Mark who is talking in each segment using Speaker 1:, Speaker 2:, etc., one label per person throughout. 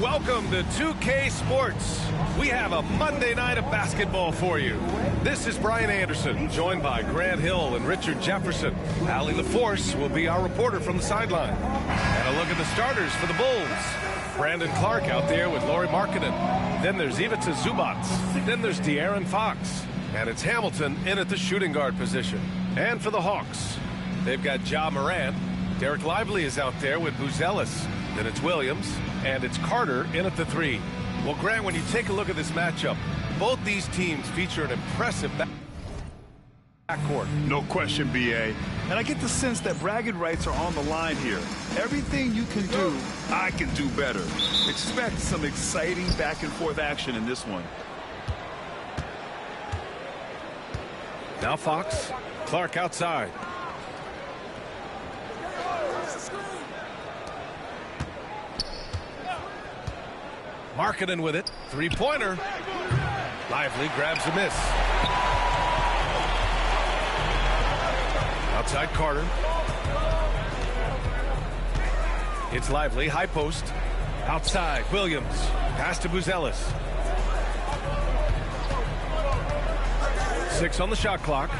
Speaker 1: Welcome to 2K Sports. We have a Monday night of basketball for you. This is Brian Anderson, joined by Grant Hill and Richard Jefferson. yr4 will be our reporter from the sideline. And a look at the starters for the Bulls. Brandon Clark out there with Lauri Markkanen. Then there's Ivica Zubac. Then there's De'Aaron Fox. And it's Hamilton in at the shooting guard position. And for the Hawks, they've got Ja Morant. Derek Lively is out there with Buzelis. Then it's Williams, and it's Carter in at the 3. Well, Grant, when you take a look at this matchup, both these teams feature an impressive backcourt.
Speaker 2: No question, B.A. And I get the sense that bragging rights are on the line here. Everything you can do, I can do better. Expect some exciting back-and-forth action in this one.
Speaker 1: Now Fox, Clark outside. Markkanen with it. Three-pointer. Lively grabs a miss. Outside Carter. It's Lively. High post. Outside Williams. Pass to Buzelis. 6 on the shot clock.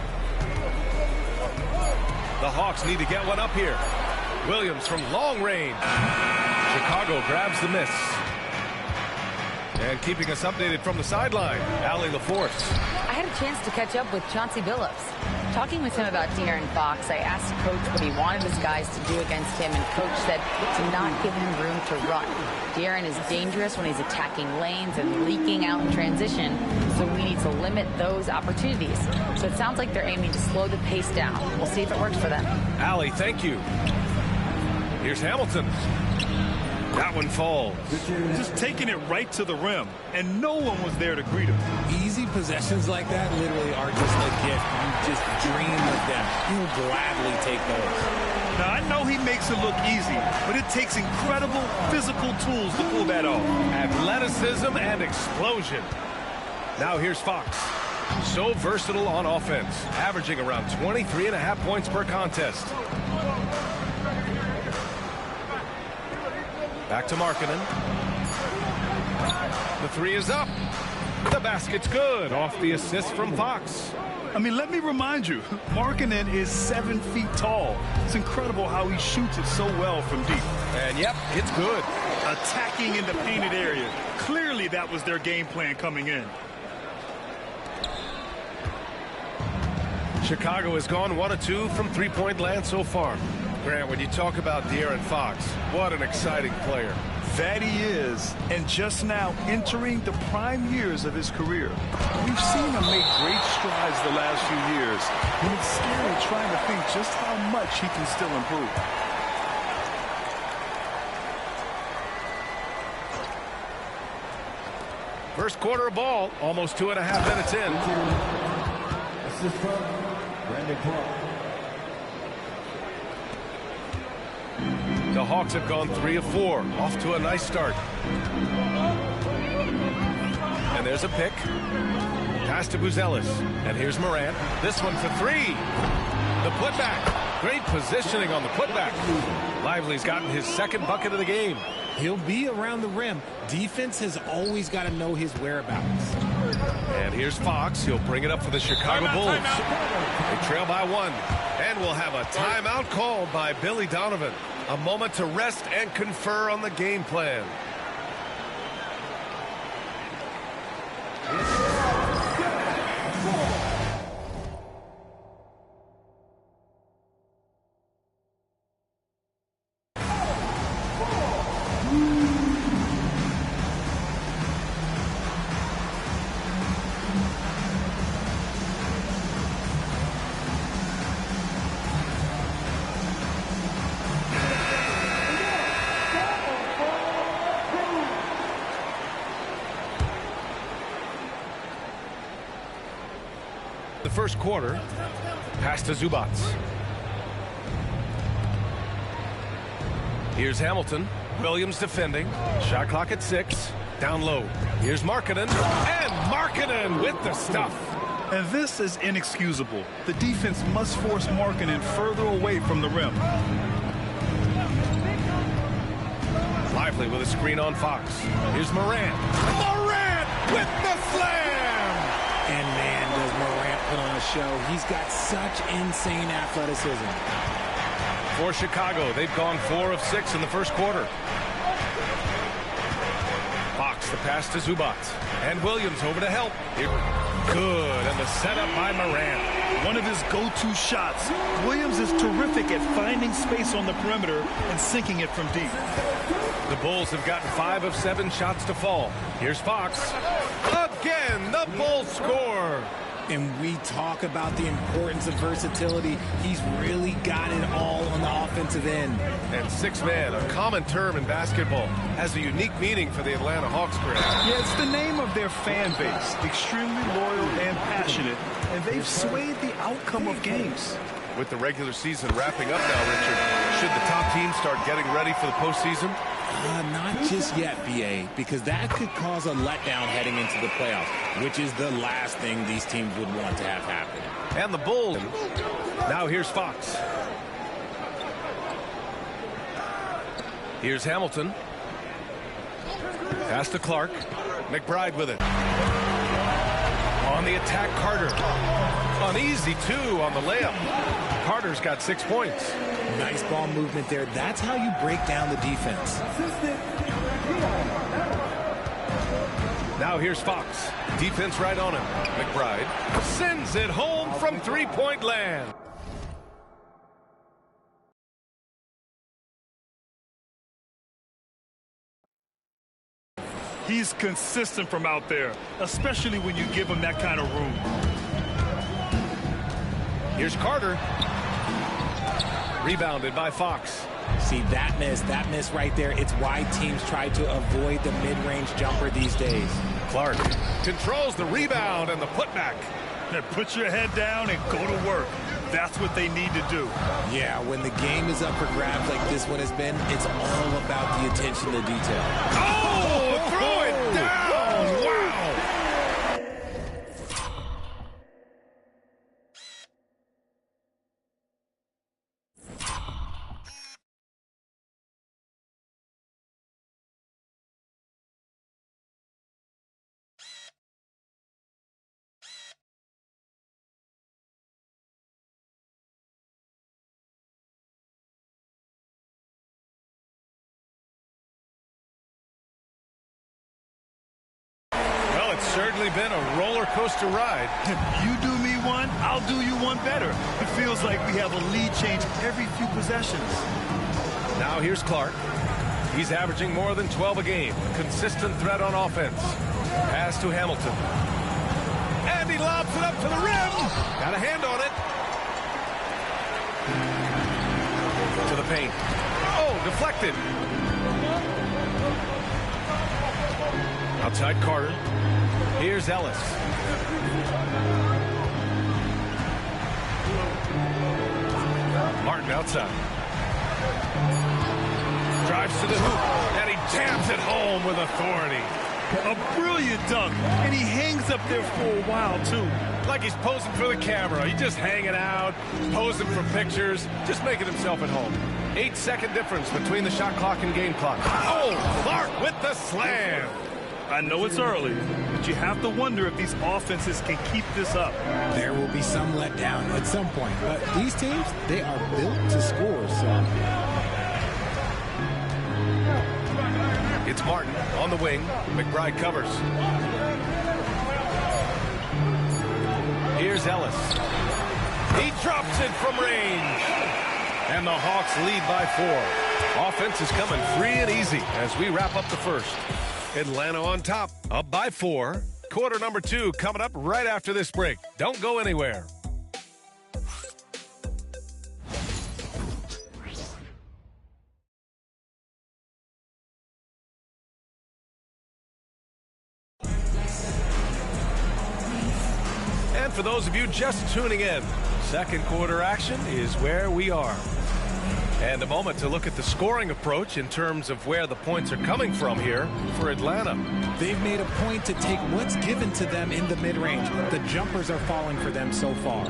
Speaker 1: The Hawks need to get one up here. Williams from long range. Chicago grabs the miss. And keeping us updated from the sideline, yr4.
Speaker 3: I had a chance to catch up with Chauncey Billups. Talking with him about De'Aaron Fox, I asked Coach what he wanted his guys to do against him, and Coach said to not give him room to run. De'Aaron is dangerous when he's attacking lanes and leaking out in transition, so we need to limit those opportunities. So it sounds like they're aiming to slow the pace down. We'll see if it works for them.
Speaker 1: Allie, thank you. Here's Hamilton. That one falls.
Speaker 2: Just taking it right to the rim, and no one was there to greet him.
Speaker 4: Easy possessions like that literally are just a gift. You just dream of them. He'll gladly take those.
Speaker 2: Now, I know he makes it look easy, but it takes incredible physical tools to pull that off.
Speaker 1: Athleticism and explosion. Now here's Fox. So versatile on offense, averaging around 23.5 points per contest. Back to Markkanen. The 3 is up. The basket's good off the assist from Fox.
Speaker 2: I mean, let me remind you, Markkanen is 7 feet tall. It's incredible how he shoots it so well from deep.
Speaker 1: And yep, it's good.
Speaker 2: Attacking in the painted area. Clearly that was their game plan coming in.
Speaker 1: Chicago has gone 1 of 2 from three-point land so far. Grant, when you talk about De'Aaron Fox, what an exciting player.
Speaker 2: That he is, and just now entering the prime years of his career. We've seen him make great strides the last few years, and it's scary trying to think just how much he can still improve.
Speaker 1: First quarter of ball, almost 2.5 minutes in.
Speaker 5: Assist from Brandon Clark.
Speaker 1: The Hawks have gone 3 of 4, off to a nice start. And there's a pick. Pass to Buzelis. And here's Morant. This one for 3. The putback. Great positioning on the putback. Lively's gotten his second bucket of the game.
Speaker 4: He'll be around the rim. Defense has always got to know his whereabouts.
Speaker 1: And here's Fox. He'll bring it up for the Chicago Bulls. They trail by 1. And we'll have a timeout called by Billy Donovan. A moment to rest and confer on the game plan. The first quarter, pass to Zubac. Here's Hamilton. Williams defending. Shot clock at 6. Down low. Here's Markkanen. And Markkanen with the stuff.
Speaker 2: And this is inexcusable. The defense must force Markkanen further away from the rim.
Speaker 1: lively with a screen on Fox. Here's Morant. Morant with the slam!
Speaker 4: And man, does Morant put on a show. He's got such insane athleticism.
Speaker 1: For Chicago, they've gone 4 of 6 in the first quarter. Fox, the pass to Zubac. And Williams over to help. Good, and the setup by Morant.
Speaker 2: One of his go-to shots. Williams is terrific at finding space on the perimeter and sinking it from deep.
Speaker 1: The Bulls have gotten 5 of 7 shots to fall. Here's Fox. Again, the Bulls score.
Speaker 4: And we talk about the importance of versatility. He's really got it all on the offensive end.
Speaker 1: And six-man, a common term in basketball, has a unique meaning for the Atlanta Hawks brand.
Speaker 2: Yeah, it's the name of their fan base. Extremely loyal and passionate. And they've swayed the outcome of games.
Speaker 1: With the regular season wrapping up now, Richard, should the top teams start getting ready for the postseason?
Speaker 4: Not just yet, BA, because that could cause a letdown heading into the playoffs, which is the last thing these teams would want to have happen.
Speaker 1: And the Bulls. Now here's Fox. Here's Hamilton. Pass to Clark. McBride with it. On the attack, Carter. An easy 2 on the layup. Carter's got 6 points.
Speaker 4: Nice ball movement there. That's how you break down the defense.
Speaker 1: Now here's Fox. Defense right on him. McBride sends it home from three-point land.
Speaker 2: He's consistent from out there, especially when you give him that kind of room.
Speaker 1: Here's Carter. Rebounded by Fox.
Speaker 4: See, that miss right there, it's why teams try to avoid the mid-range jumper these days.
Speaker 1: Clark controls the rebound and the putback.
Speaker 2: Now put your head down and go to work. That's what they need to do.
Speaker 4: Yeah, when the game is up for grabs like this one has been, it's all about the attention to detail.
Speaker 1: Oh, throw it down! Wow! It's certainly been a roller coaster ride.
Speaker 2: You do me one, I'll do you one better. It feels like we have a lead change every few possessions.
Speaker 1: Now here's Clark. He's averaging more than 12 a game. Consistent threat on offense. Pass to Hamilton. And he lobs it up to the rim. Got a hand on it. To the paint. Oh, deflected. Outside Carter. Here's Ellis. Martin outside. Drives to the hoop, and he jams it home with authority.
Speaker 2: A brilliant dunk, and he hangs up there for a while, too.
Speaker 1: Like he's posing for the camera. He's just hanging out, posing for pictures, just making himself at home. 8-second difference between the shot clock and game clock. Oh, Clark with the slam.
Speaker 2: I know it's early, but you have to wonder if these offenses can keep this up.
Speaker 4: There will be some letdown at some point, but these teams, they are built to score, so.
Speaker 1: It's Martin on the wing. McBride covers. Here's Ellis. He drops it from range. And the Hawks lead by 4. Offense is coming free and easy as we wrap up the first. Atlanta on top, up by 4. Quarter number 2 coming up right after this break. Don't go anywhere. And for those of you just tuning in, second quarter action is where we are. And a moment to look at the scoring approach in terms of where the points are coming from here for Atlanta.
Speaker 4: They've made a point to take what's given to them in the mid-range. The jumpers are falling for them so far.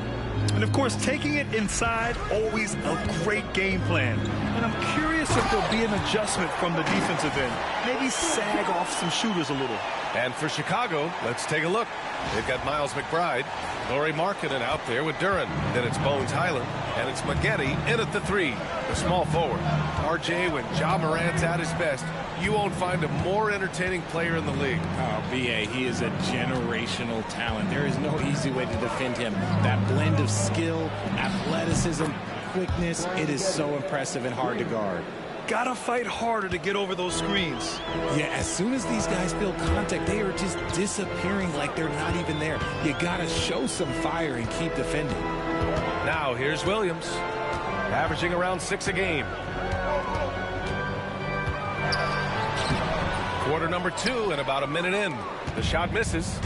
Speaker 2: And, of course, taking it inside, always a great game plan. And I'm curious if there'll be an adjustment from the defensive end. Maybe sag off some shooters a little.
Speaker 1: And for Chicago, let's take a look. They've got Miles McBride, Lauri Markkanen out there with Duren. Then it's Bones Highland, and it's Maggette in at the 3, the small forward. RJ, when Ja Morant's at his best, you won't find a more entertaining player in the league.
Speaker 4: Oh, BA, he is a generational talent. There is no easy way to defend him. That blend of skill, athleticism, quickness, it is so impressive and hard to guard.
Speaker 2: Gotta fight harder to get over those screens.
Speaker 4: Yeah, as soon as these guys feel contact, they are just disappearing like they're not even there. You gotta show some fire and keep defending.
Speaker 1: Now here's Williams, averaging around 6 a game. Quarter number 2 and about a minute in. The shot misses.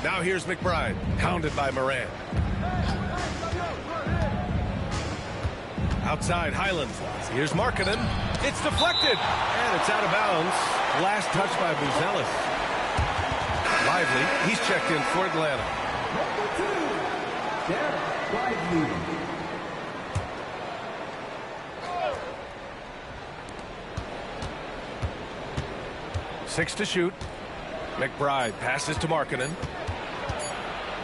Speaker 1: Now here's McBride, hounded by Morant. Outside, Highland. Here's Markkanen. It's deflected, and it's out of bounds. Last touch by Buzelis. Lively, he's checked in for Atlanta.
Speaker 5: Lively.
Speaker 1: 6 to shoot. McBride passes to Markkanen.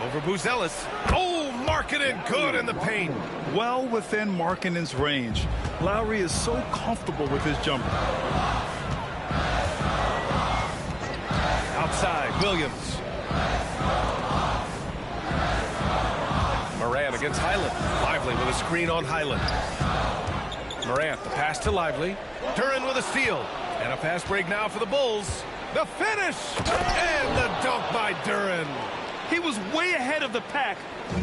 Speaker 1: Over Buzelis. Oh, Markkanen good in the paint.
Speaker 2: Well within Markkanen's range. Lowry is so comfortable with his jumper.
Speaker 1: Outside, Williams. Morant against Highland. Lively with a screen on Highland. Morant, the pass to Lively. Duren with a steal. And a fast break now for the Bulls. The finish! And the dunk by Duren.
Speaker 2: He was way ahead of the pack.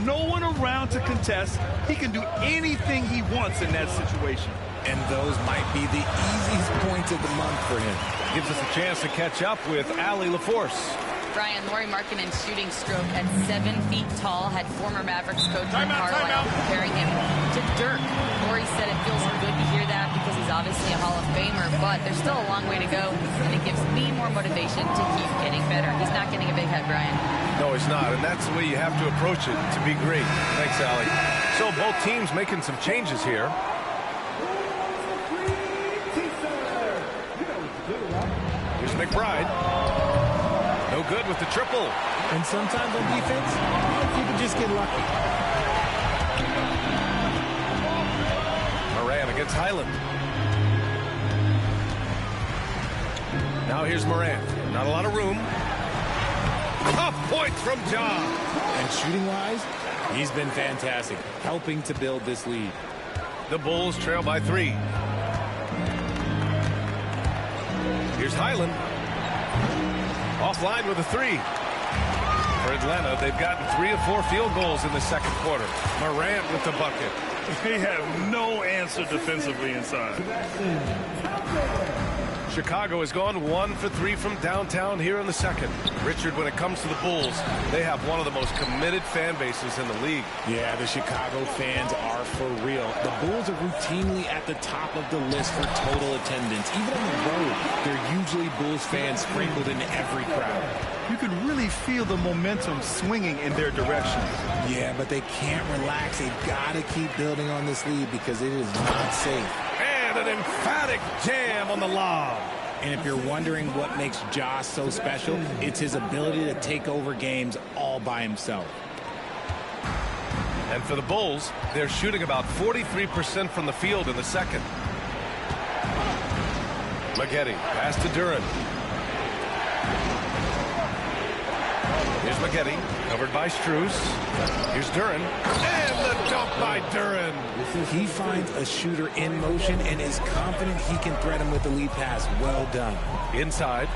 Speaker 2: No one around to contest. He can do anything he wants in that situation.
Speaker 4: And those might be the easiest points of the month for him.
Speaker 1: Gives us a chance to catch up with Allie LaForce.
Speaker 3: Brian, Lauri Markkanen's shooting stroke at 7 feet tall had former Mavericks coach Rick Carlisle comparing him to Dirk. Lauri said it feels good to hear that because he's obviously a Hall of Famer, but there's still a long way to go, and it gives me more motivation to keep getting better. He's not getting a big head, Brian.
Speaker 1: No, he's not, and that's the way you have to approach it to be great. Thanks, Allie. So both teams making some changes here. Here's McBride. No good with the triple.
Speaker 4: And sometimes on defense, you can just get lucky.
Speaker 1: Morant against Highland. Now here's Morant. Not a lot of room. Tough point from Ja.
Speaker 4: And shooting-wise, he's been fantastic, helping to build this lead.
Speaker 1: The Bulls trail by 3. Here's Highland. Offline with a 3. For Atlanta, they've gotten 3 of 4 field goals in the second quarter. Morant with the bucket.
Speaker 2: They have no answer defensively inside.
Speaker 1: Chicago has gone 1 for 3 from downtown here in the second. Richard, when it comes to the Bulls, they have one of the most committed fan bases in the league.
Speaker 4: Yeah, the Chicago fans are for real. The Bulls are routinely at the top of the list for total attendance. Even on the road, they're usually Bulls fans sprinkled into every crowd.
Speaker 2: You can really feel the momentum swinging in their direction.
Speaker 4: Yeah, but they can't relax. They've got to keep building on this lead because it is not safe.
Speaker 1: And an emphatic jam on the lob.
Speaker 4: And if you're wondering what makes Ja so special, it's his ability to take over games all by himself.
Speaker 1: And for the Bulls, they're shooting about 43% from the field in the second. Maggette, pass to Duren. Here's Maggette, covered by Strus. Here's Duren, and the dunk by Duren.
Speaker 4: He finds a shooter in motion and is confident he can threat him with the lead pass. Well done.
Speaker 1: Inside,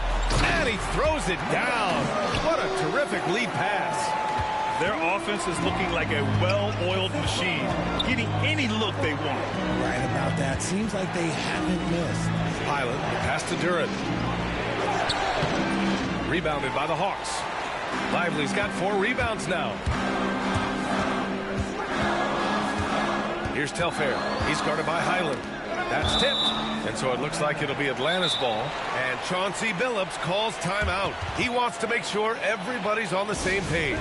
Speaker 1: and he throws it down. What a terrific lead pass.
Speaker 2: Their offense is looking like a well-oiled machine, getting any look they want.
Speaker 4: Right about that. Seems like they haven't missed.
Speaker 1: Highland, pass to Duren. Rebounded by the Hawks. Lively's got 4 rebounds now. Here's Telfair. He's guarded by Highland. That's tipped. And And so it looks like it'll be Atlanta's ball. And Chauncey Billups calls timeout. He wants to make sure everybody's on the same page.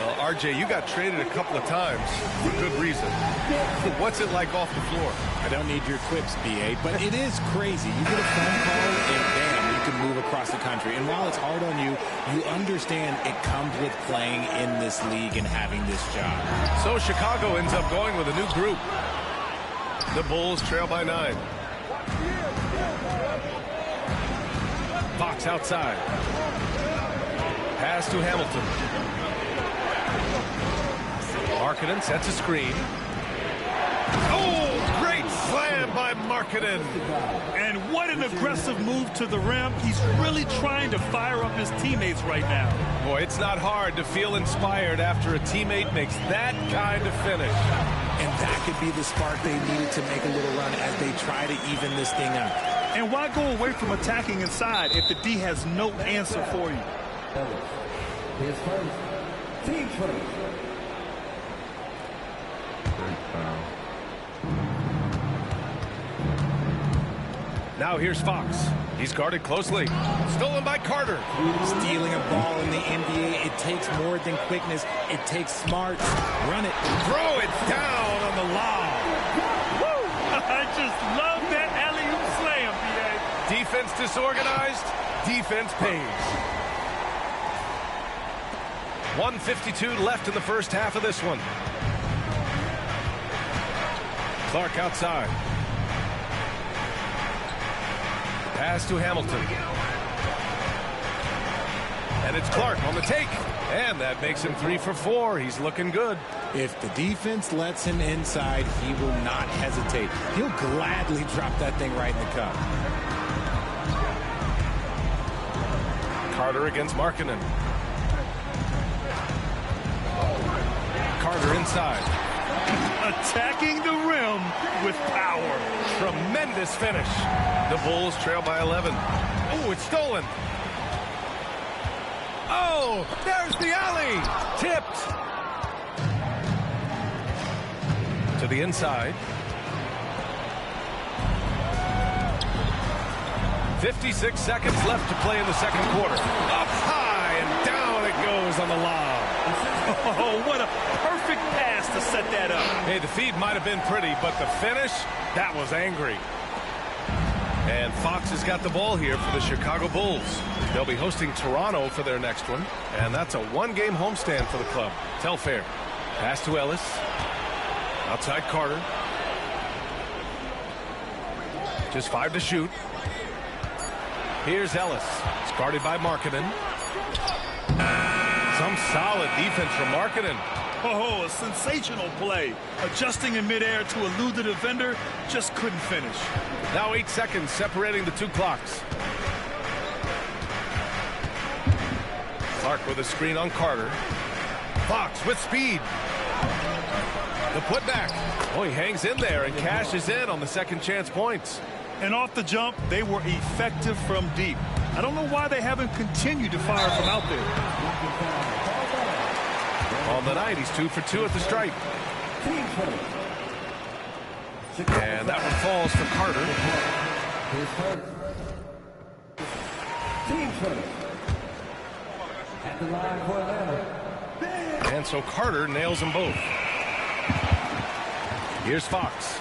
Speaker 1: Well, RJ, you got traded a couple of times for good reason. What's it like off the floor?
Speaker 4: I don't need your quips, BA, but it is crazy. You get a phone call and bam, you can move across the country. And while it's hard on you, you understand it comes with playing in this league and having this job.
Speaker 1: So Chicago ends up going with a new group. The Bulls trail by 9. Fox outside. Pass to Hamilton. Markkanen sets a screen. Oh, great slam by Markkanen.
Speaker 2: And what an aggressive move to the rim. He's really trying to fire up his teammates right now.
Speaker 1: Boy, it's not hard to feel inspired after a teammate makes that kind of finish.
Speaker 4: And that could be the spark they needed to make a little run as they try to even this thing out.
Speaker 2: And why go away from attacking inside if the D has no answer for you?
Speaker 5: His first. Team first.
Speaker 1: Now here's Fox. He's guarded closely. Stolen by Carter.
Speaker 4: Stealing a ball in the NBA, it takes more than quickness. It takes smarts. Run it.
Speaker 1: Throw it down on the lob.
Speaker 2: Woo! I just love that alley-oop slam, BA.
Speaker 1: Defense disorganized. Defense pays. 1:52 left in the first half of this one. Clark outside. Pass to Hamilton. And it's Clark on the take. And that makes him 3 for 4. He's looking good.
Speaker 4: If the defense lets him inside, he will not hesitate. He'll gladly drop that thing right in the cup.
Speaker 1: Carter against Markkanen. Carter inside.
Speaker 2: Attacking the rim with power.
Speaker 1: Tremendous finish. The Bulls trail by 11. Oh, it's stolen. Oh, there's the alley. Tipped. To the inside. 56 seconds left to play in the second quarter. Up high and down it goes on the lob.
Speaker 2: Oh, what a perfect pass to set that up.
Speaker 1: Hey, the feed might have been pretty, but the finish, that was angry. And Fox has got the ball here for the Chicago Bulls. They'll be hosting Toronto for their next one, and that's a one-game homestand for the club. Telfair. Pass to Ellis. Outside Carter. Just 5 to shoot. Here's Ellis. It's guarded by Markkanen. Some solid defense from Markkanen.
Speaker 2: Oh, a sensational play. Adjusting in midair to elude the defender, just couldn't finish.
Speaker 1: Now 8 seconds separating the two clocks. Clark with a screen on Carter. Fox with speed. The putback. Oh, he hangs in there and cashes in on the second chance points.
Speaker 2: And off the jump, they were effective from deep. I don't know why they haven't continued to fire from out there.
Speaker 1: On the night, he's 2 for 2 at the stripe. And that one falls for Carter.
Speaker 5: His first. Team first. At the line for Atlanta.
Speaker 1: And so Carter nails them both. Here's Fox.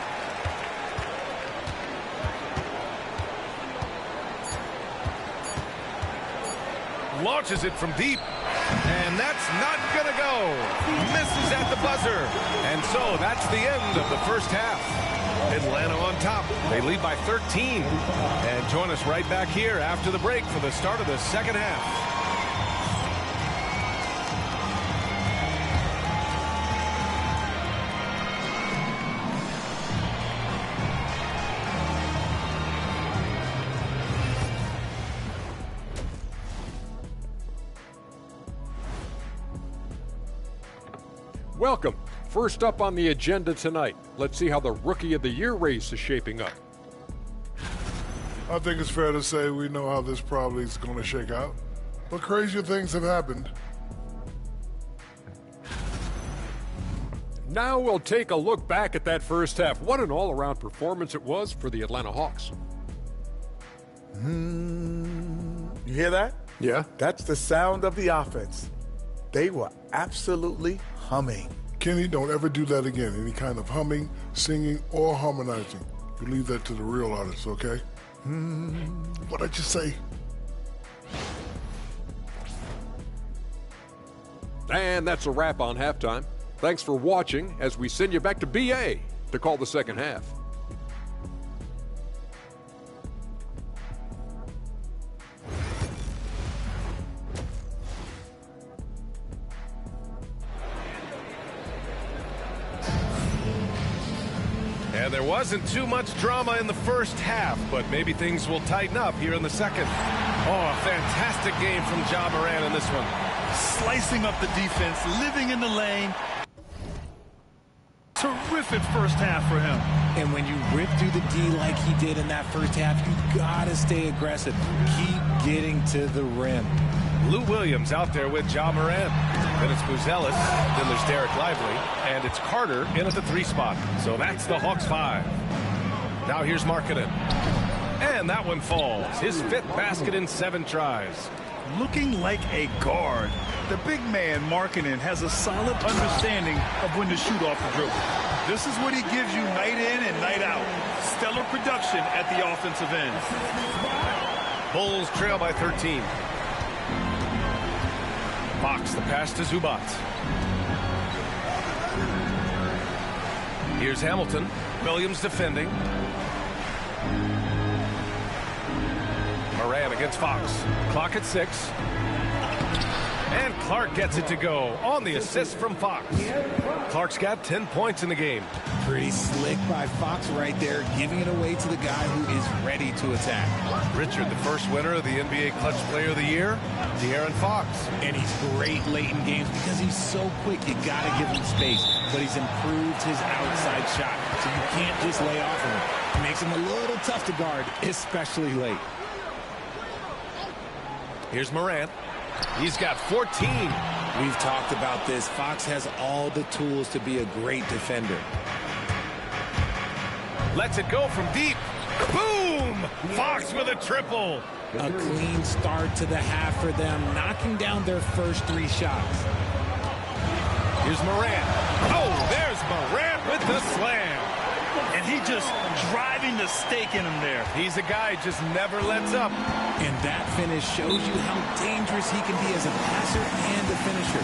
Speaker 1: Launches it from deep. And that's not going to go. Misses at the buzzer. And so that's the end of the first half. Atlanta on top. They lead by 13. And join us right back here after the break for the start of the second half.
Speaker 6: Welcome. First up on the agenda tonight, let's see how the Rookie of the Year race is shaping up.
Speaker 7: I think it's fair to say we know how this probably is going to shake out, but crazier things have happened.
Speaker 6: Now we'll take a look back at that first half. What an all-around performance it was for the Atlanta Hawks.
Speaker 8: You hear that?
Speaker 6: Yeah.
Speaker 8: That's the sound of the offense. They were absolutely humming.
Speaker 7: Kenny, don't ever do that again. Any kind of humming, singing, or harmonizing. You leave that to the real artists, okay? What'd I just say?
Speaker 6: And that's a wrap on halftime. Thanks for watching as we send you back to BA to call the second half.
Speaker 1: And there wasn't too much drama in the first half, but maybe things will tighten up here in the second. Oh, a fantastic game from Ja Morant in this one.
Speaker 2: Slicing up the defense, living in the lane. Terrific first half for him.
Speaker 4: And when you rip through the D like he did in that first half, you gotta stay aggressive. Keep getting to the rim.
Speaker 1: Lou Williams out there with Ja Morant. Then it's Buzelis. Then there's Derek Lively. And it's Carter in at the 3 spot. So that's the Hawks 5. Now here's Markkanen. And that one falls. His 5th basket in 7 tries.
Speaker 2: Looking like a guard, the big man Markkanen has a solid understanding of when to shoot off the dribble. This is what he gives you night in and night out. Stellar production at the offensive end.
Speaker 1: Bulls trail by 13. Fox the pass to Zubac. Here's Hamilton. Williams defending. Moran against Fox. Clock at 6. And Clark gets it to go on the assist from Fox. Clark's got 10 points in the game.
Speaker 4: Pretty slick by Fox right there, giving it away to the guy who is ready to attack.
Speaker 1: Richard, the first winner of the NBA Clutch Player of the Year, De'Aaron Fox.
Speaker 4: And he's great late in games because he's so quick, you got to give him space. But he's improved his outside shot, so you can't just lay off of him. It makes him a little tough to guard, especially late.
Speaker 1: Here's Morant. He's got 14.
Speaker 4: We've talked about this. Fox has all the tools to be a great defender.
Speaker 1: Lets it go from deep. Boom! Fox with a triple.
Speaker 4: A clean start to the half for them, knocking down their first 3 shots.
Speaker 1: Here's Morant. Oh, there's Morant with the slam.
Speaker 2: And he just driving the stake in him there.
Speaker 1: He's a guy who just never lets up.
Speaker 4: And that finish shows you how dangerous he can be as a passer and a finisher.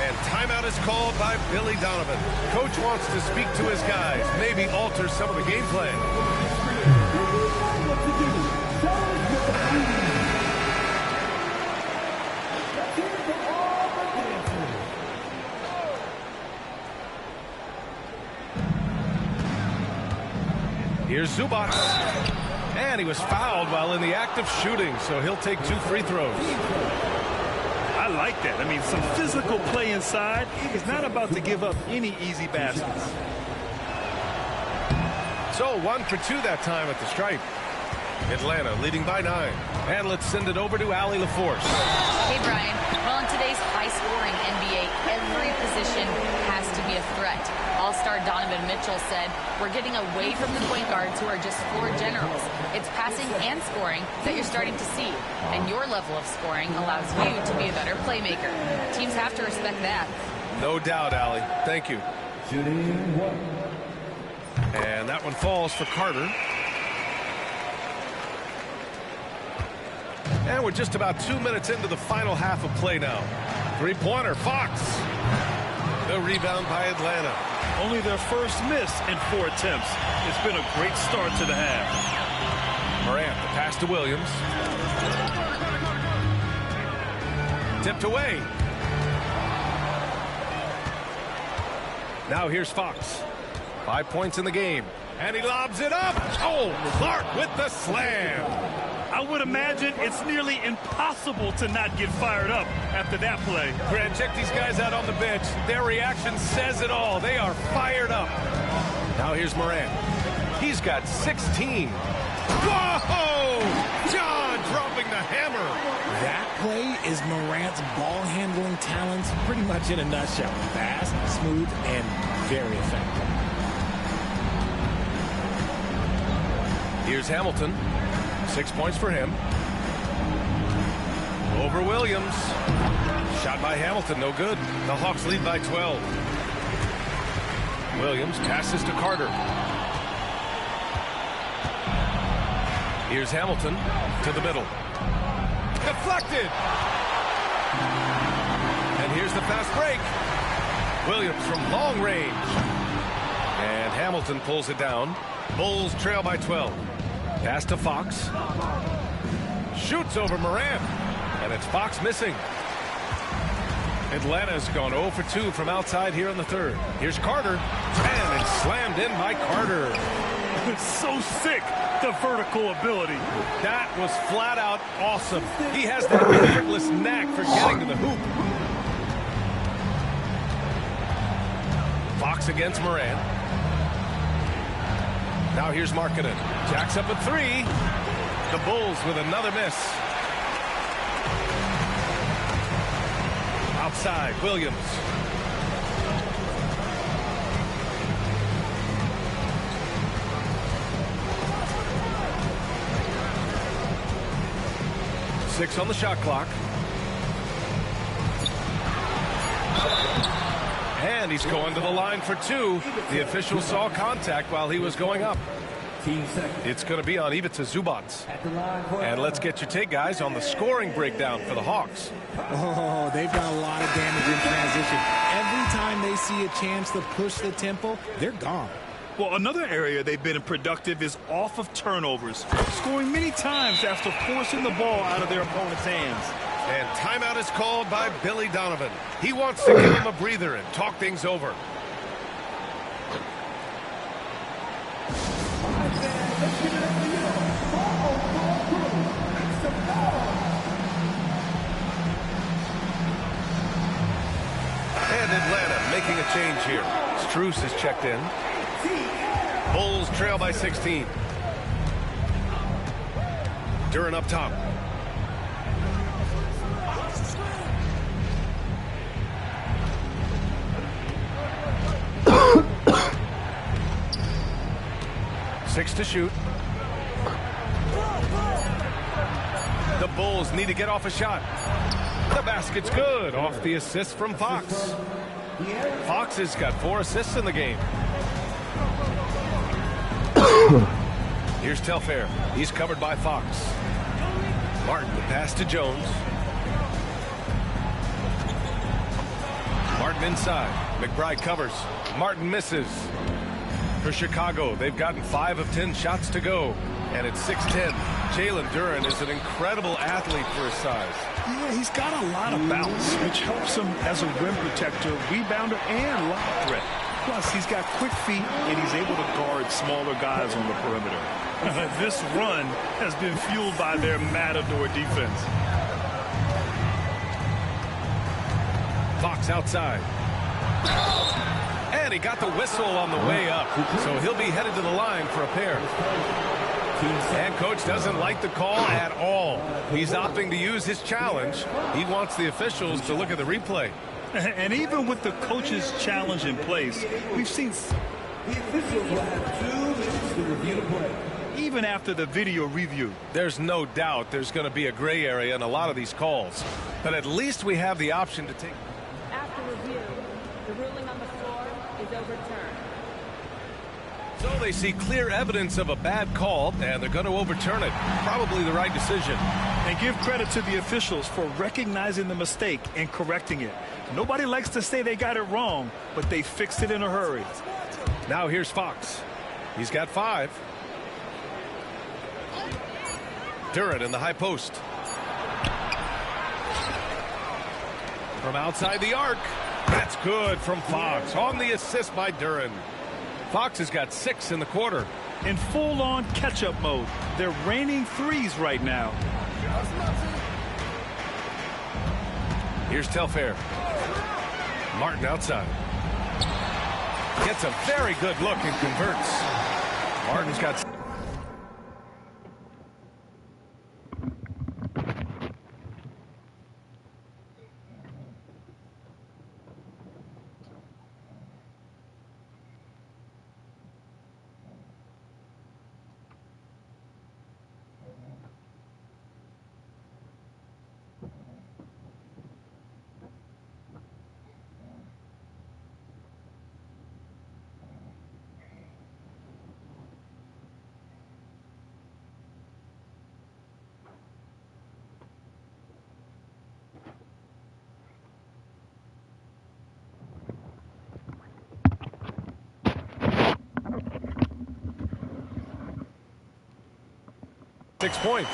Speaker 1: And timeout is called by Billy Donovan. Coach wants to speak to his guys, maybe alter some of the game plan. Here's Zubac. And he was fouled while in the act of shooting, so he'll take 2 free throws.
Speaker 2: I like that. I mean, some physical play inside. He's not about to give up any easy baskets.
Speaker 1: So 1 for 2 that time at the stripe. Atlanta leading by 9. And let's send it over to Allie LaForce.
Speaker 3: Hey, Brian. Well, in today's high-scoring NBA, every position has to be a threat. All-star Donovan Mitchell said, we're getting away from the point guards who are just floor generals. It's passing and scoring that you're starting to see. And your level of scoring allows you to be a better playmaker. Teams have to respect that.
Speaker 1: No doubt, Allie. Thank you.
Speaker 5: Shooting 1.
Speaker 1: And that one falls for Carter. And we're just about 2 minutes into the final half of play now. 3-pointer, Fox. The rebound by Atlanta.
Speaker 2: Only their first miss in 4 attempts. It's been a great start to the half.
Speaker 1: Morant, the pass to Williams. Tipped away. Now here's Fox. 5 points in the game. And he lobs it up. Oh, Clark with the slam.
Speaker 2: I would imagine it's nearly impossible to not get fired up after that play.
Speaker 1: Grant, check these guys out on the bench. Their reaction says it all. They are fired up. Now here's Morant. He's got 16. Whoa! John dropping the hammer.
Speaker 4: That play is Morant's ball handling talents pretty much in a nutshell. Fast, smooth, and very effective.
Speaker 1: Here's Hamilton. 6 points for him. Over Williams. Shot by Hamilton, no good. The Hawks lead by 12. Williams passes to Carter. Here's Hamilton to the middle. Deflected! And here's the fast break. Williams from long range. And Hamilton pulls it down. Bulls trail by 12. Pass to Fox. Shoots over Moran. And it's Fox missing. Atlanta's gone 0 for 2 from outside here in the third. Here's Carter. And it's slammed in by Carter.
Speaker 2: It's so sick, the vertical ability.
Speaker 1: That was flat out awesome. He has that effortless knack for getting to the hoop. Fox against Moran. Now here's Markkanen. Jacks up a 3. The Bulls with another miss. Outside, Williams. Six on the shot clock. And he's going to the line for 2. The official saw contact while he was going up. It's going to be on Ivica Zubac. And let's get your take, guys, on the scoring breakdown for the Hawks.
Speaker 4: Oh, they've got a lot of damage in transition. Every time they see a chance to push the tempo, they're gone.
Speaker 2: Well, another area they've been productive is off of turnovers, scoring many times after forcing the ball out of their opponent's hands.
Speaker 1: And timeout is called by Billy Donovan. He wants to give him a breather and talk things over. And Atlanta making a change here. Strus is checked in. Bulls trail by 16. Duren up top. Six to shoot. The Bulls need to get off a shot. The basket's good. Off the assist from Fox. Fox has got 4 assists in the game. Here's Telfair. He's covered by Fox. Martin, the pass to Jones. Martin inside. McBride covers. Martin misses. For Chicago, they've gotten 5 of 10 shots to go. And it's 6-10. Jalen Duren is an incredible athlete for his size.
Speaker 2: Yeah, he's got a lot of bounce, which helps him as a rim protector, rebounder, and lob threat. Plus, he's got quick feet, and he's able to guard smaller guys on the perimeter. This run has been fueled by their matador defense.
Speaker 1: Fox outside. And he got the whistle on the way up, so he'll be headed to the line for a pair. And coach doesn't like the call at all. He's opting to use his challenge. He wants the officials to look at the replay.
Speaker 2: And even with the coach's challenge in place, we've seen
Speaker 5: The officials will have 2 minutes to review the play.
Speaker 2: even after the video review.
Speaker 1: There's no doubt there's going to be a gray area in a lot of these calls. But at least we have the option to take.
Speaker 9: After review, the ruling on the floor is overturned.
Speaker 1: So they see clear evidence of a bad call, and they're going to overturn it. Probably the right decision.
Speaker 2: And give credit to the officials for recognizing the mistake and correcting it. Nobody likes to say they got it wrong, but they fixed it in a hurry.
Speaker 1: Now here's Fox. He's got 5. Duren in the high post. From outside the arc. That's good from Fox. On the assist by Duren. Fox has got 6 in the quarter.
Speaker 2: In full-on catch-up mode. They're raining threes right now.
Speaker 1: Here's Telfair. Martin outside. Gets a very good look and converts. Martin's got... 6 points.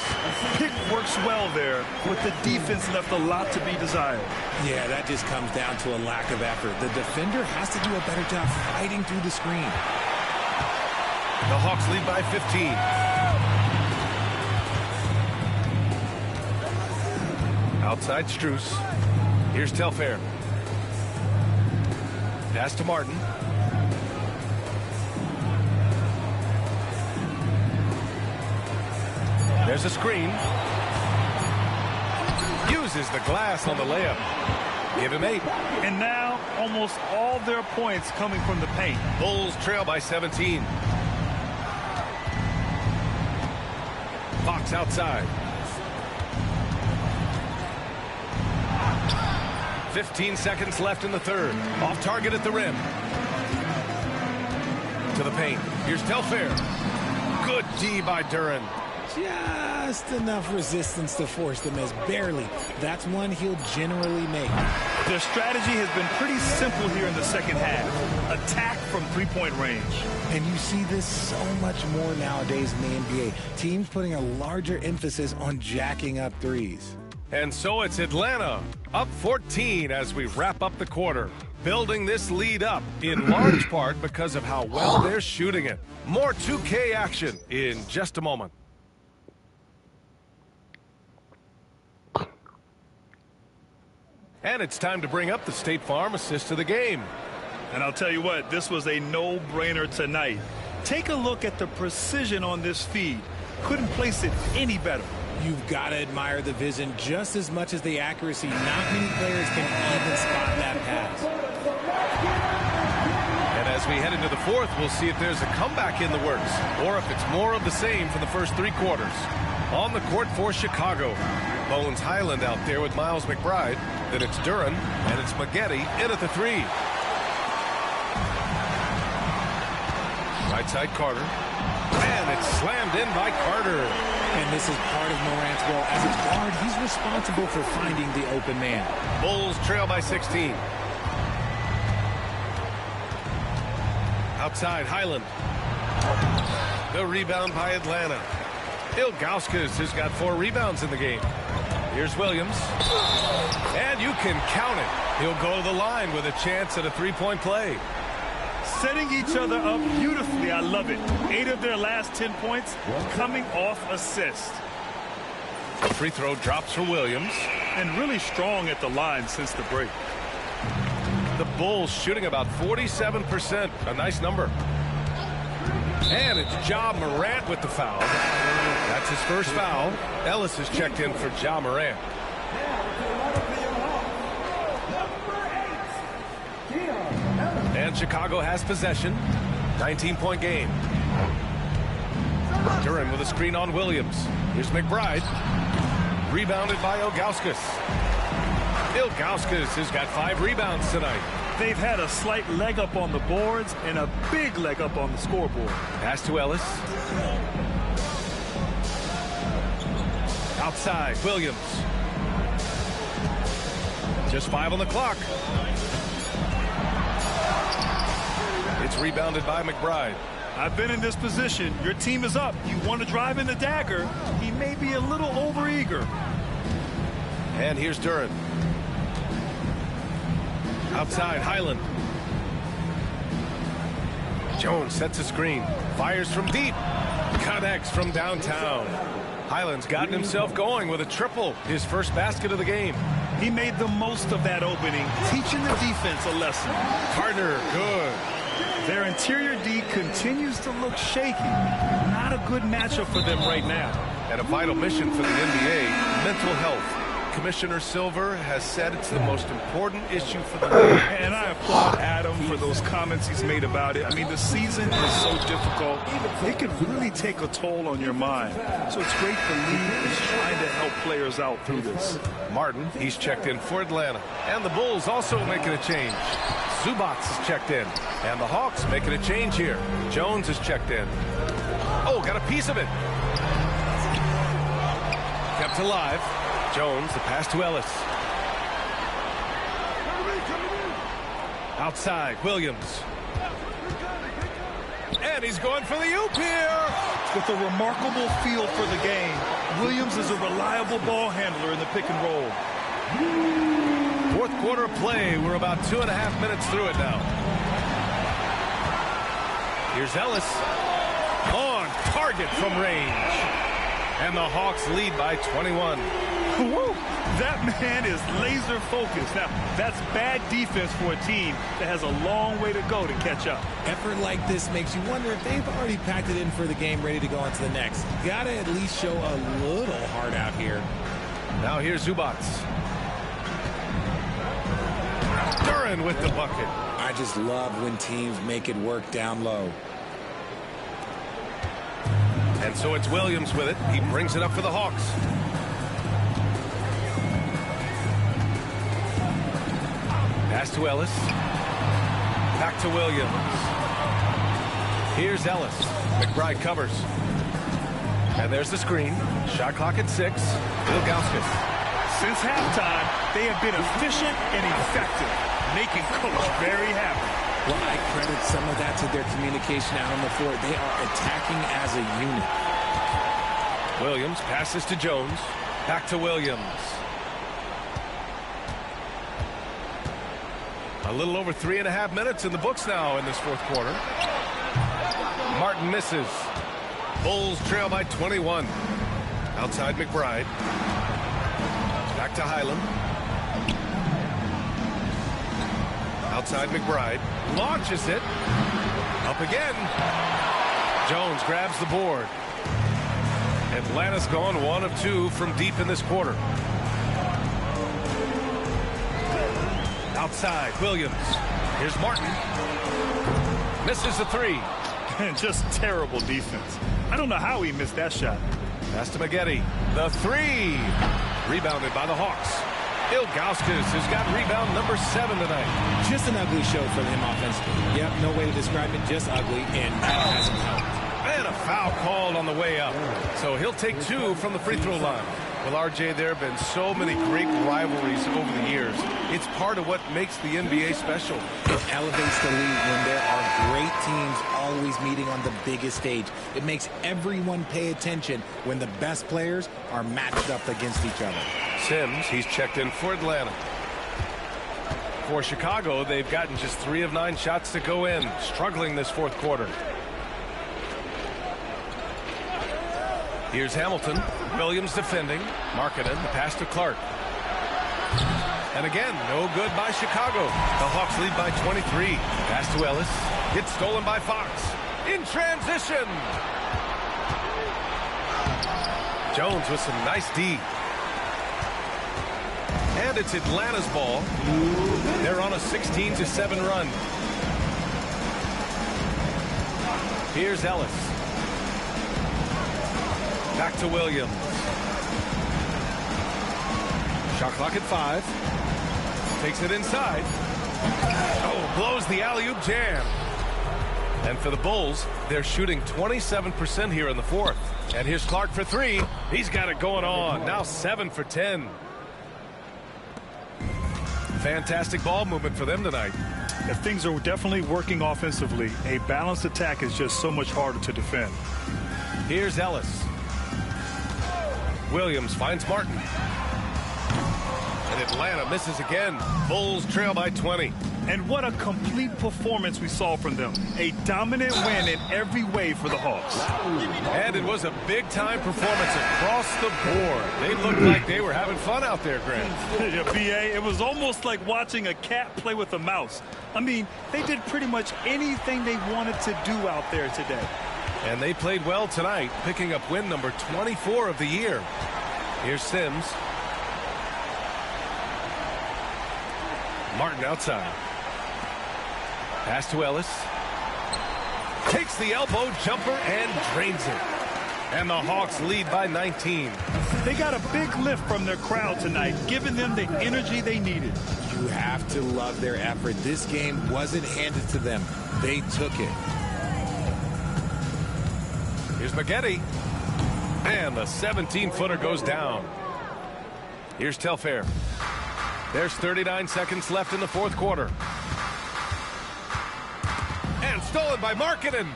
Speaker 2: Pick works well there, but the defense left a lot to be desired.
Speaker 4: Yeah, that just comes down to a lack of effort. The defender has to do a better job fighting through the screen.
Speaker 1: The Hawks lead by 15. Outside Strus. Here's Telfair. Pass to Martin. There's a screen. Uses the glass on the layup. Give him 8.
Speaker 2: And now almost all their points coming from the paint.
Speaker 1: Bulls trail by 17. Fox outside. 15 seconds left in the third. Off target at the rim. To the paint. Here's Telfair. Good D by Duren.
Speaker 4: Just enough resistance to force the miss. Barely. That's one he'll generally make.
Speaker 2: Their strategy has been pretty simple here in the second half. Attack from three-point range.
Speaker 4: And you see this so much more nowadays in the NBA. Teams putting a larger emphasis on jacking up threes.
Speaker 1: And so it's Atlanta up 14 as we wrap up the quarter. Building this lead up in large part because of how well they're shooting it. More 2K action in just a moment. And it's time to bring up the State Farm assist of the game.
Speaker 2: And I'll tell you what, this was a no-brainer tonight. Take a look at the precision on this feed. Couldn't place it any better.
Speaker 4: You've got to admire the vision just as much as the accuracy. Not many players can even spot that pass.
Speaker 1: And as we head into the fourth, we'll see if there's a comeback in the works or if it's more of the same for the first 3 quarters. On the court for Chicago, Bones Highland out there with Miles McBride. Then it's Duren, and it's Maggette in at the 3. Right side Carter. And it's slammed in by Carter.
Speaker 4: And this is part of Morant's role. As a guard, he's responsible for finding the open man.
Speaker 1: Bulls trail by 16. Outside, Highland. The rebound by Atlanta. Ilgauskas has got 4 rebounds in the game. Here's Williams. And you can count it. He'll go to the line with a chance at a 3-point play.
Speaker 2: Setting each other up beautifully. I love it. 8 of their last 10 points coming off assist.
Speaker 1: The free throw drops for Williams.
Speaker 2: And really strong at the line since the break.
Speaker 1: The Bulls shooting about 47%. A nice number. And it's Ja Morant with the foul. That's his first foul. Ellis is checked in for Ja Morant. And Chicago has possession. 19-point game. Duren with a screen on Williams. Here's McBride. Rebounded by Ilgauskas. Ilgauskas has got 5 rebounds tonight.
Speaker 2: They've had a slight leg up on the boards and a big leg up on the scoreboard.
Speaker 1: Pass to Ellis. Outside, Williams. Just 5 on the clock. It's rebounded by McBride.
Speaker 2: I've been in this position. Your team is up. You want to drive in the dagger. He may be a little overeager.
Speaker 1: And here's Duren. Outside, Highland. Jones sets a screen. Fires from deep. Connects from downtown. Highland's gotten himself going with a triple. His first basket of the game.
Speaker 2: He made the most of that opening, teaching the defense a lesson.
Speaker 1: Carter, good.
Speaker 2: Their interior D continues to look shaky. Not a good matchup for them right now.
Speaker 1: And a vital mission for the NBA, mental health. Commissioner Silver has said it's the most important issue for the league.
Speaker 2: And I applaud Adam for those comments he's made about it. I mean, the season is so difficult. It can really take a toll on your mind. So it's great the league is trying to help players out through this.
Speaker 1: Martin, he's checked in for Atlanta. And the Bulls also making a change. Zubac is checked in. And the Hawks making a change here. Jones is checked in. Oh, got a piece of it. Kept alive. Jones, the pass to Ellis. Outside, Williams. And he's going for the oop here.
Speaker 2: With a remarkable feel for the game, Williams is a reliable ball handler in the pick and roll.
Speaker 1: Fourth quarter of play. We're about 2.5 minutes through it now. Here's Ellis. On target from range. And the Hawks lead by 21.
Speaker 2: Woo! That man is laser focused. Now, that's bad defense for a team that has a long way to go to catch up.
Speaker 4: Effort like this makes you wonder if they've already packed it in for the game, ready to go on to the next. Gotta at least show a little heart out here.
Speaker 1: Now here's Zubac. Duren with the bucket.
Speaker 4: I just love when teams make it work down low.
Speaker 1: And so it's Williams with it. He brings it up for the Hawks. Pass to Ellis. Back to Williams. Here's Ellis. McBride covers. And there's the screen. Shot clock at 6. Ilgauskas.
Speaker 2: Since halftime, they have been efficient and effective, making Coach very happy.
Speaker 4: Well, I credit some of that to their communication out on the floor. They are attacking as a unit.
Speaker 1: Williams passes to Jones. Back to Williams. A little over 3.5 minutes in the books now in this fourth quarter. Martin misses. Bulls trail by 21. Outside McBride. Back to Highland. Outside McBride. Launches it. Up again. Jones grabs the board. Atlanta's gone 1 of 2 from deep in this quarter. Outside, Williams. Here's Martin. Misses the 3.
Speaker 2: Just terrible defense. I don't know how he missed that shot.
Speaker 1: Pass to Maggette. The 3. Rebounded by the Hawks. Ilgauskas has got rebound number 7 tonight.
Speaker 4: Just an ugly show for him offensively. Yep, no way to describe it, just ugly, and that hasn't helped.
Speaker 1: And a foul called on the way up. So he'll take 2 from the free throw line. Well, RJ, there have been so many great rivalries over the years. It's part of what makes the NBA special.
Speaker 4: It elevates the league when there are great teams always meeting on the biggest stage. It makes everyone pay attention when the best players are matched up against each other.
Speaker 1: Sims, he's checked in for Atlanta. For Chicago, they've gotten just 3 of 9 shots to go in, struggling this fourth quarter. Here's Hamilton. Williams defending. Markkanen, the pass to Clark. And again, no good by Chicago. The Hawks lead by 23. Pass to Ellis. Gets stolen by Fox. In transition. Jones with some nice D. And it's Atlanta's ball. They're on a 16-7 run. Here's Ellis. Back to Williams. Shot clock at 5. Takes it inside. Oh, blows the alley-oop jam. And for the Bulls, they're shooting 27% here in the fourth. And here's Clark for 3. He's got it going on. Now 7 for 10. Fantastic ball movement for them tonight.
Speaker 2: If things are definitely working offensively, a balanced attack is just so much harder to defend.
Speaker 1: Here's Ellis. Williams finds Martin. And Atlanta misses again. Bulls trail by 20.
Speaker 2: And what a complete performance we saw from them. A dominant win in every way for the Hawks.
Speaker 1: And it was a big-time performance across the board. They looked like they were having fun out there, Grant.
Speaker 2: Yeah, BA, it was almost like watching a cat play with a mouse. I mean, they did pretty much anything they wanted to do out there today.
Speaker 1: And they played well tonight, picking up win number 24 of the year. Here's Sims. Martin outside. Pass to Ellis. Takes the elbow jumper and drains it. And the Hawks lead by 19.
Speaker 2: They got a big lift from their crowd tonight, giving them the energy they needed.
Speaker 4: You have to love their effort. This game wasn't handed to them. They took it.
Speaker 1: Here's Maggette. And the 17-footer goes down. Here's Telfair. There's 39 seconds left in the fourth quarter. And stolen by Markkanen.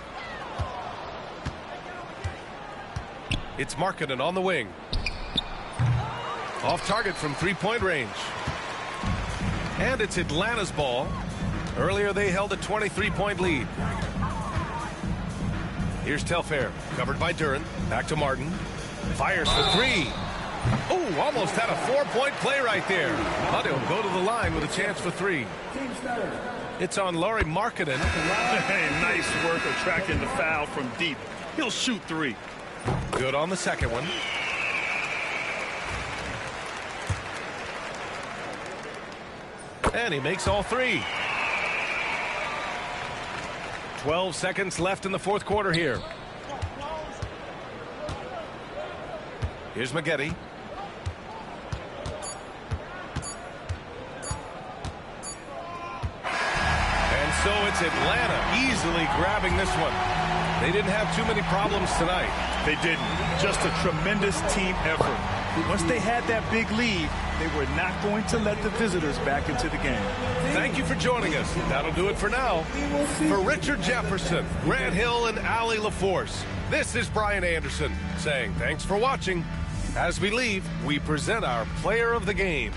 Speaker 1: It's Markkanen on the wing. Off target from three-point range. And it's Atlanta's ball. Earlier they held a 23-point lead. Here's Telfair, covered by Duren. Back to Martin. Fires for three. Oh, almost had a 4-point play right there. But he'll go to the line with a chance for three. It's on Lauri Markkanen.
Speaker 2: Hey, nice work attracting the foul from deep. He'll shoot three.
Speaker 1: Good on the second one. And he makes all three. 12 seconds left in the fourth quarter here. Here's Maggette. And so it's Atlanta easily grabbing this one. They didn't have too many problems tonight.
Speaker 2: They didn't. Just a tremendous team effort. Once they had that big lead, they were not going to let the visitors back into the game.
Speaker 1: Thank you for joining us. That'll do it for now. For Richard Jefferson, Grant Hill, and Allie LaForce, this is Brian Anderson saying thanks for watching. As we leave, we present our player of the game.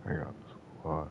Speaker 10: I got the squad.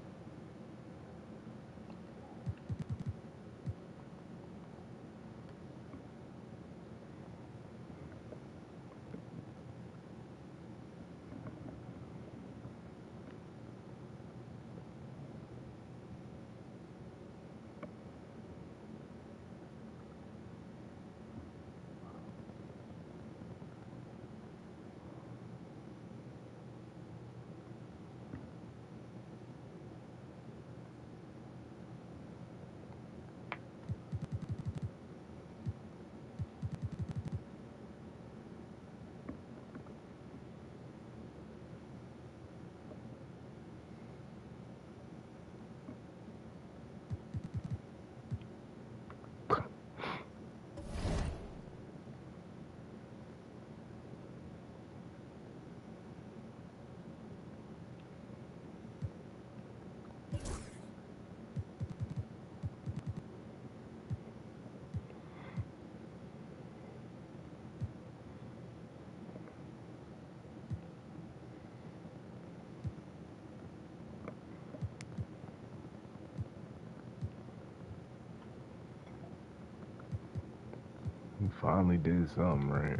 Speaker 10: He finally did something right.